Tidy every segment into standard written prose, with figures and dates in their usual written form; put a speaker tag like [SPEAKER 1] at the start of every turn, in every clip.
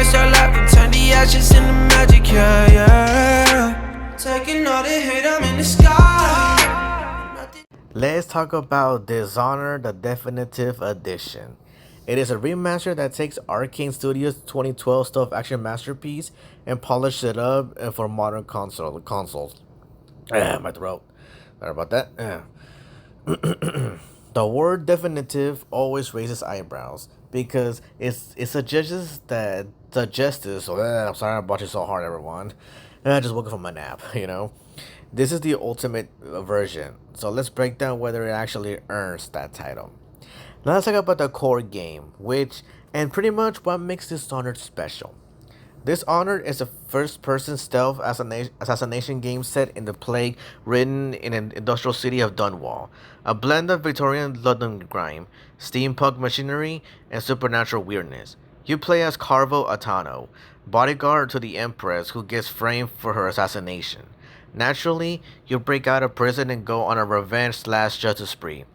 [SPEAKER 1] ice your life and turn the ashes into magic, yeah, yeah. Taking all the hate, I'm in the sky.
[SPEAKER 2] Let's talk about Dishonored the Definitive Edition. It is a remaster that takes Arkane Studios' 2012 stealth action masterpiece and polishes it up for modern consoles. My throat. Sorry about that. The word definitive always raises eyebrows because it suggests that the justice. I'm sorry I'm watching so hard, everyone. I just woke up from my nap, you know. This is the ultimate version, so let's break down whether it actually earns that title. Now let's talk about the core game, which and pretty much what makes Dishonored special. Dishonored is a first-person stealth assassination game set in the plague-ridden in an industrial city of Dunwall, a blend of Victorian London grime, steampunk machinery, and supernatural weirdness. You play as Carvo Atano, bodyguard to the Empress who gets framed for her assassination. Naturally, you break out of prison and go on a revenge/justice spree,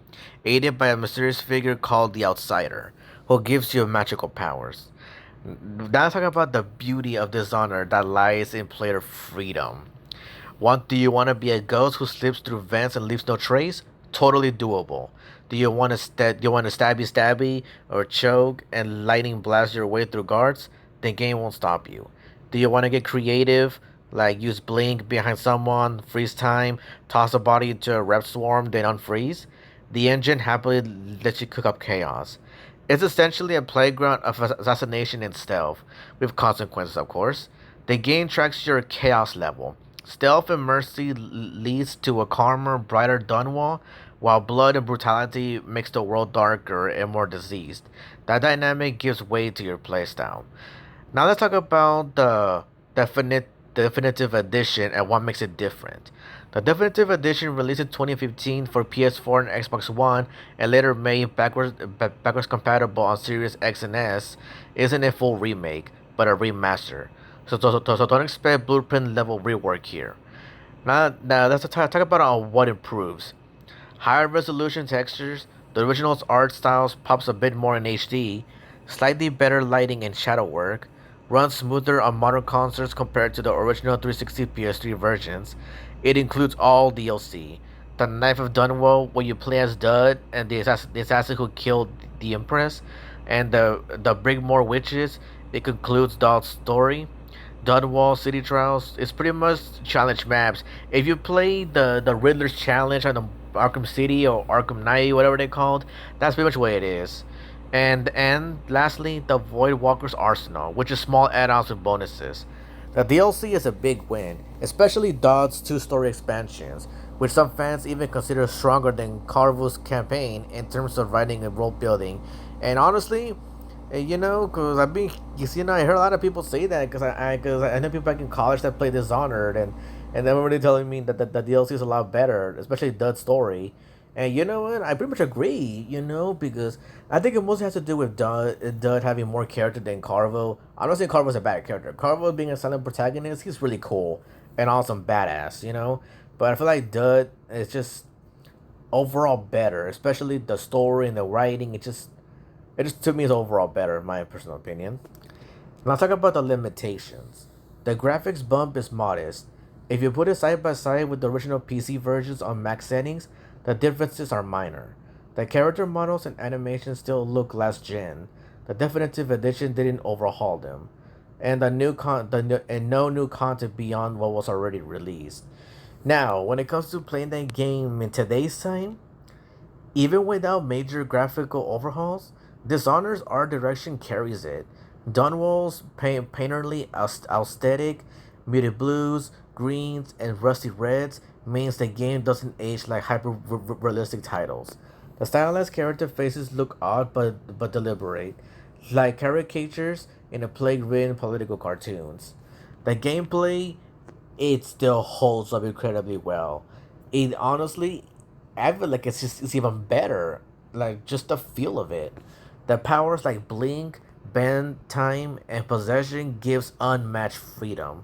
[SPEAKER 2] aided by a mysterious figure called the Outsider, who gives you magical powers. Now let's talk about the beauty of Dishonored that lies in player freedom. Do you want to be a ghost who slips through vents and leaves no trace? Totally doable. Do you want to stabby or choke and lightning blast your way through guards? The game won't stop you. Do you want to get creative, like use blink behind someone, freeze time, toss a body into a rep swarm, then unfreeze? The engine happily lets you cook up chaos. It's essentially a playground of assassination and stealth, with consequences, of course. The game tracks your chaos level. Stealth and mercy leads to a calmer, brighter Dunwall, while blood and brutality makes the world darker and more diseased. That dynamic gives way to your playstyle. Now let's talk about the definitive edition and what makes it different. The Definitive Edition, released in 2015 for PS4 and Xbox One, and later made backwards compatible on Series X and S, isn't a full remake, but a remaster. So don't expect blueprint level rework here. Now let's talk about what improves. Higher resolution textures, the original's art styles pops a bit more in HD, slightly better lighting and shadow work, runs smoother on modern consoles compared to the original 360 PS3 versions. It includes all DLC. The Knife of Dunwall, where you play as Dud and the assassin who killed the Empress, and the Brigmore Witches. It concludes Dod's story. Dunwall City Trials is pretty much challenge maps. If you play the Riddler's Challenge on the Arkham City or Arkham Knight, whatever they called, that's pretty much the way it is. And lastly, the Void Walker's Arsenal, which is small add-ons with bonuses. The DLC is a big win, especially Dodd's two-story expansions, which some fans even consider stronger than Carvo's campaign in terms of writing and role building. And honestly, because I heard a lot of people say that because I know people back in college that played Dishonored, and they were really telling me that the DLC is a lot better, especially Dodd's story. And you know what? I pretty much agree, because I think it mostly has to do with Dud having more character than Carvo. I'm not saying Carvo's a bad character. Carvo being a silent protagonist, he's really cool and awesome badass. But I feel like Dud is just overall better, especially the story and the writing. It just to me is overall better, in my personal opinion. Now talk about the limitations. The graphics bump is modest. If you put it side by side with the original PC versions on max settings, the differences are minor. The character models and animations still look last gen. The Definitive Edition didn't overhaul them, and no new content beyond what was already released. Now, when it comes to playing that game in today's time, even without major graphical overhauls, Dishonored's art direction carries it. Dunwall's painterly aesthetic, muted blues, greens, and rusty reds means the game doesn't age like hyper-realistic titles. The stylized character faces look odd but deliberate, like caricatures in a plague-ridden political cartoons. The gameplay, it still holds up incredibly well. It honestly, I feel like it's even better. Like just the feel of it. The powers like blink, bend, time, and possession gives unmatched freedom.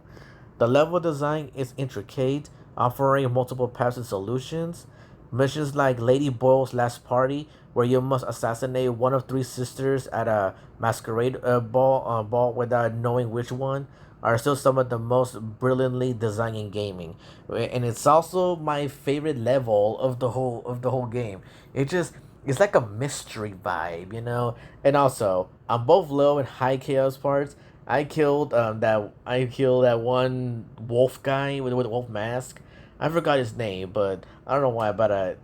[SPEAKER 2] The level design is intricate, offering multiple paths and solutions. Missions like Lady Boyle's Last Party where you must assassinate one of three sisters at a masquerade ball without knowing which one, are still some of the most brilliantly designed in gaming, and it's also my favorite level of the whole game. It just it's like a mystery vibe, you know. And also, on both low and high chaos parts, I killed that one wolf guy with a wolf mask. I forgot his name, but I don't know why. But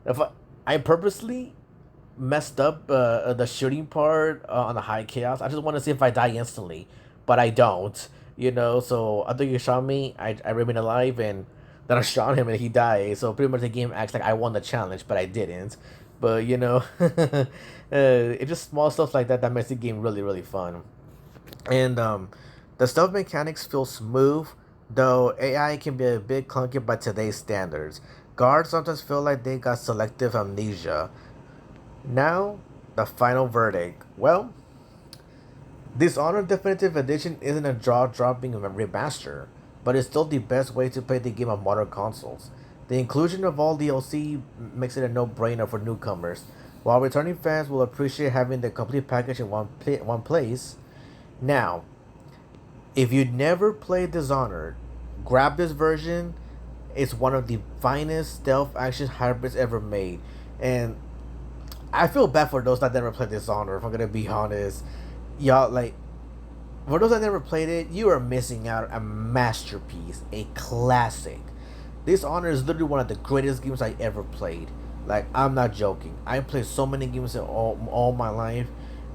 [SPEAKER 2] if I purposely messed up the shooting part on the high chaos. I just want to see if I die instantly, but I don't. You know, so I think you shot me. I remain alive, and then I shot him and he died. So pretty much the game acts like I won the challenge, but I didn't. But you know, it's just small stuff like that that makes the game really really fun. And the stealth mechanics feel smooth, though AI can be a bit clunky by today's standards. Guards sometimes feel like they got selective amnesia. Now, the final verdict. Well, Dishonored Definitive Edition isn't a jaw dropping remaster, but it's still the best way to play the game on modern consoles. The inclusion of all DLC makes it a no brainer for newcomers, while returning fans will appreciate having the complete package in one place. Now, if you never played Dishonored, grab this version. It's one of the finest stealth action hybrids ever made. And I feel bad for those that never played Dishonored, if I'm gonna be honest. Y'all, like, for those that never played it, you are missing out a masterpiece, a classic. Dishonored is literally one of the greatest games I ever played. Like, I'm not joking. I played so many games in all my life.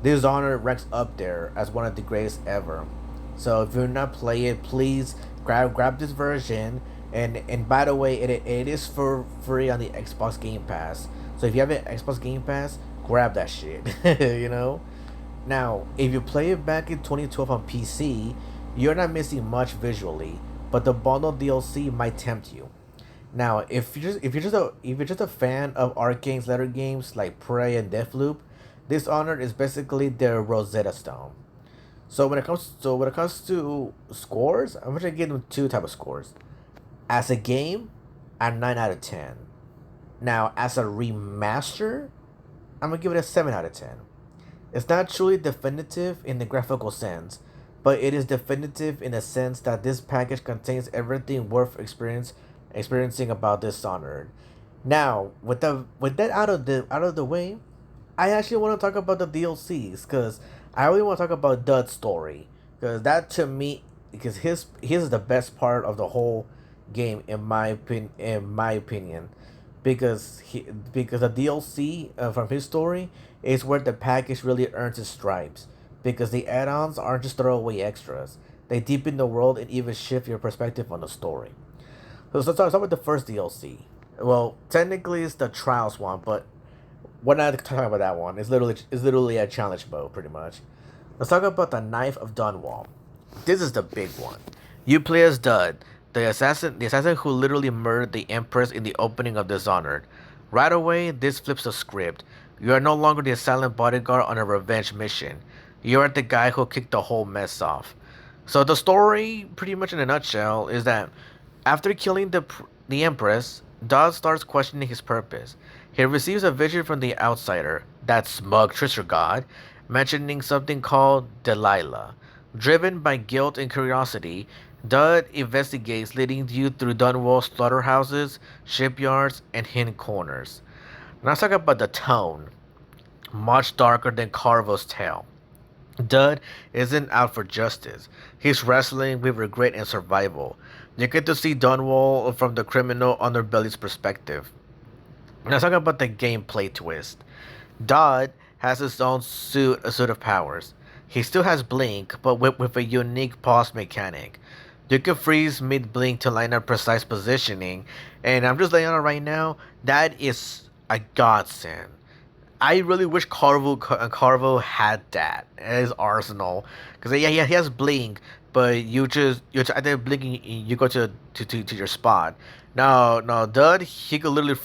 [SPEAKER 2] Dishonored ranks up there as one of the greatest ever. So if you're not playing it, please grab this version. And by the way, it is for free on the Xbox Game Pass. So if you have an Xbox Game Pass, grab that shit. You know. Now, if you play it back in 2012 on PC, you're not missing much visually, but the bundle DLC might tempt you. Now, if you're just a fan of Arkane's letter games like Prey and Deathloop, Dishonored is basically their Rosetta Stone. When it comes to scores, I'm gonna give them two type of scores. As a game, a 9 out of 10. Now, as a remaster, I'm gonna give it a 7 out of 10. It's not truly definitive in the graphical sense, but it is definitive in the sense that this package contains everything worth experiencing about Dishonored. Now, with that out of the way, I actually want to talk about the DLCs because I really want to talk about Dud's story because that to me because his is the best part of the whole game in my opinion because the DLC from his story is where the package really earns its stripes because the add-ons aren't just throwaway extras. They deepen the world and even shift your perspective on the story. So let's start with the first DLC. Well, technically it's the Trials one, but we're not talking about that one. It's literally a challenge mode, pretty much. Let's talk about the Knife of Dunwall. This is the big one. You play as Dud, the assassin who literally murdered the Empress in the opening of Dishonored. Right away, this flips the script. You are no longer the silent bodyguard on a revenge mission. You are the guy who kicked the whole mess off. So the story, pretty much in a nutshell, is that after killing the Empress, Dud starts questioning his purpose. He receives a vision from the outsider, that smug Tristar god, mentioning something called Delilah. Driven by guilt and curiosity, Dud investigates, leading you through Dunwall's slaughterhouses, shipyards, and hidden corners. Now let's talk about the tone. Much darker than Carvo's tale. Dud isn't out for justice. He's wrestling with regret and survival. You get to see Dunwall from the criminal underbelly's perspective. Now let's talk about the gameplay twist. Dud has his own a suit of powers. He still has Blink, but with a unique pause mechanic. You can freeze mid-blink to line up precise positioning, and I'm just laying on it right now, that is a godsend. I really wish Carvo had that in his arsenal, because yeah, he has Blink, but you just after blinking you go to your spot. No, Dud, you could literally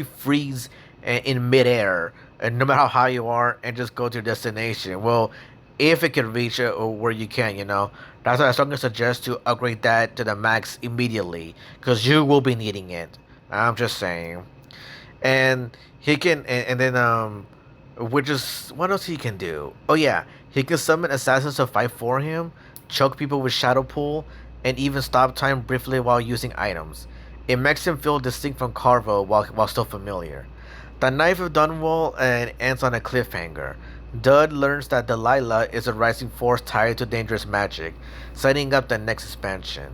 [SPEAKER 2] freeze in midair, and no matter how high you are, and just go to your destination. Well, if it can reach it or where you can, you know. That's why I strongly suggest to upgrade that to the max immediately, because you will be needing it. I'm just saying. And He can, and then which is what else he can do? Oh yeah, he can summon assassins to fight for him, choke people with shadow pull, and even stop time briefly while using items. It makes him feel distinct from Carvo while still familiar. The Knife of Dunwall and ends on a cliffhanger. Dud learns that Delilah is a rising force tied to dangerous magic, setting up the next expansion.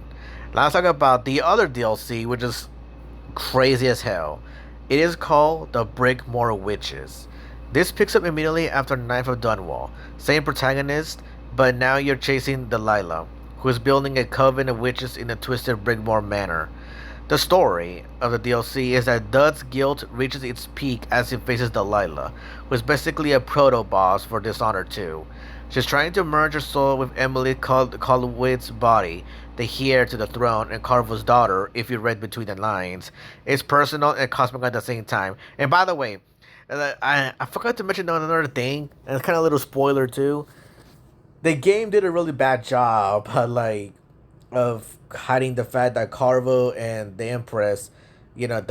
[SPEAKER 2] Now let's talk about the other DLC, which is crazy as hell. It is called The Brickmore Witches. This picks up immediately after Knife of Dunwall. Same protagonist, but now you're chasing Delilah, who is building a coven of witches in the twisted Brickmore Manor. The story of the DLC is that Dud's guilt reaches its peak as he faces Delilah, who is basically a proto-boss for Dishonored 2. She's trying to merge her soul with Emily Colwitz's body, the heir to the throne and Carvo's daughter, if you read between the lines. It's personal and cosmic at the same time. And by the way, I forgot to mention another thing, and it's kind of a little spoiler too. The game did a really bad job, of hiding the fact that Carvo and the Empress, the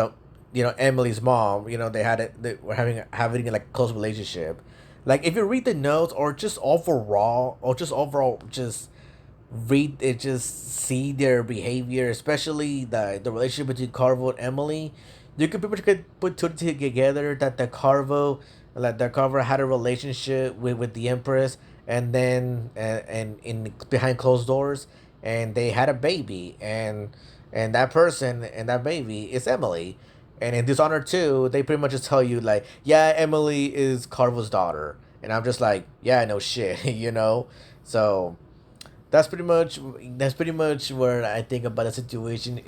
[SPEAKER 2] Emily's mom, they were having like a close relationship. Like if you read the notes or just read it, just see their behavior, especially the relationship between Carvo and Emily, you could pretty much put two together that the Carvo had a relationship with the Empress, and then and in behind closed doors, and they had a baby, and that person and that baby is Emily. And in Dishonored 2, they pretty much just tell you like, yeah, Emily is Carvo's daughter, and I'm just like, yeah, no shit, So that's pretty much where I think about the situation.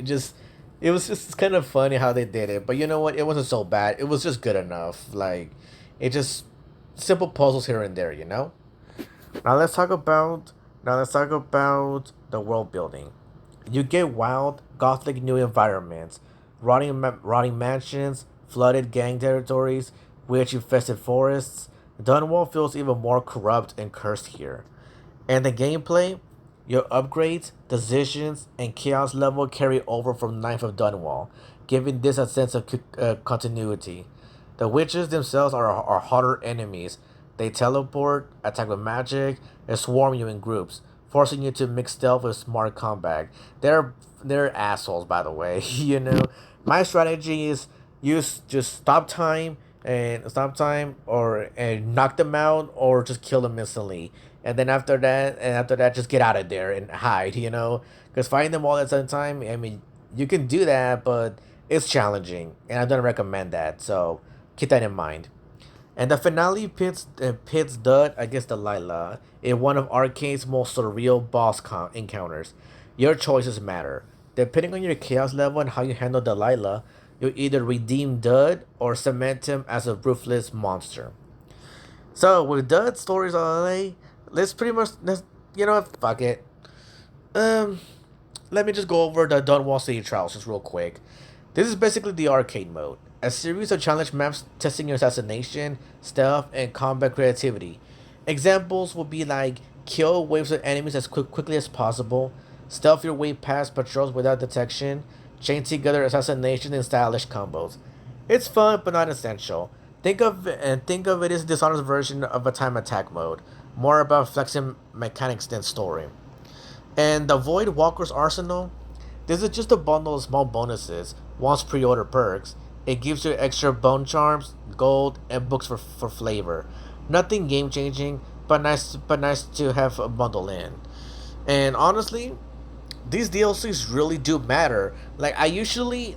[SPEAKER 2] It was just kind of funny how they did it, but you know what? It wasn't so bad. It was just good enough. Like it just simple puzzles here and there. Now let's talk about the world building. You get wild, gothic new environments, rotting mansions, flooded gang territories, witch infested forests. Dunwall feels even more corrupt and cursed here. And the gameplay, your upgrades, decisions, and chaos level carry over from Knife of Dunwall, giving this a sense of continuity. The witches themselves are harder enemies. They teleport, attack with magic, and swarm you in groups, forcing you to mix stealth with smart combat. They're assholes, by the way. My strategy is use just stop time, or and knock them out, or just kill them instantly. And after that, just get out of there and hide. Because fighting them all at the same time, I mean, you can do that, but it's challenging, and I don't recommend that. So keep that in mind. And the finale pits Dud against Delilah in one of Arkane's most surreal encounters. Your choices matter. Depending on your chaos level and how you handle Delilah, you'll either redeem Dud or cement him as a ruthless monster. So with Dud's stories on LA, let's fuck it. Um, Let me just go over the Dunwall City Trials just real quick. This is basically the arcade mode, a series of challenge maps testing your assassination, stealth, and combat creativity. Examples would be like kill waves of enemies as quickly as possible, stealth your way past patrols without detection, chain together assassination and stylish combos. It's fun but not essential. Think of it as Dishonored's version of a time attack mode, more about flexing mechanics than story. And the Void Walker's Arsenal, this is just a bundle of small bonuses, once pre-order perks. It gives you extra bone charms, gold, and books for flavor. Nothing game changing, but nice to have a bundle in. And honestly, these DLCs really do matter. I usually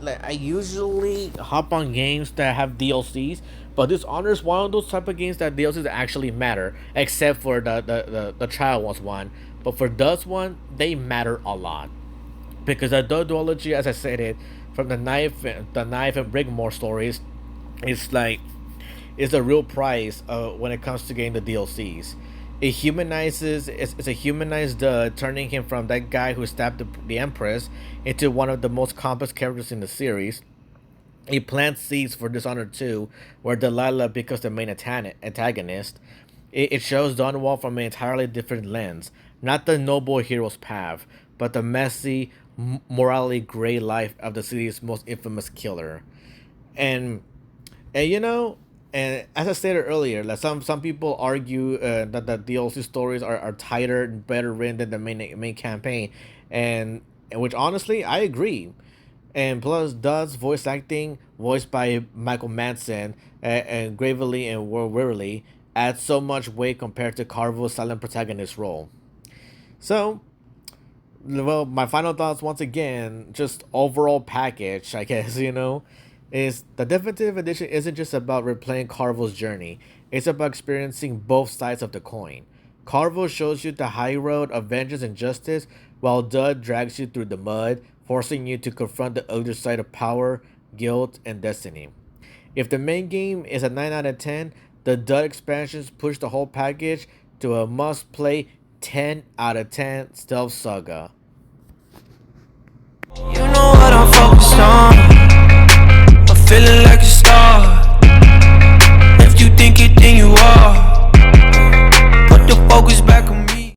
[SPEAKER 2] hop on games that have DLCs, but this honors one of those type of games that DLCs actually matter, except for the child ones one. But for Dust one, they matter a lot because the duology, as I said it, from the knife and Brigmore stories, is like is the real price when it comes to getting the DLCs. It's a humanized turning him from that guy who stabbed the Empress into one of the most complex characters in the series. It plants seeds for Dishonored 2, where Delilah becomes the main antagonist. It shows Dunwall from an entirely different lens, not the noble hero's path, but the messy, morally gray life of the city's most infamous killer. And And and as I stated earlier, like some people argue that the DLC stories are tighter and better written than the main campaign, and which honestly I agree. And plus, Dud's voice acting, voiced by Michael Madsen and Gravely and Will Wearily, adds so much weight compared to Carvel's silent protagonist role. So, well, my final thoughts once again, just overall package, I guess, is the Definitive Edition isn't just about replaying Carvel's journey, it's about experiencing both sides of the coin. Carvel shows you the high road of vengeance and justice, while Dud drags you through the mud, forcing you to confront the other side of power, guilt, and destiny. If the main game is a 9 out of 10, the Dud expansions push the whole package to a must play 10 out of 10 stealth saga.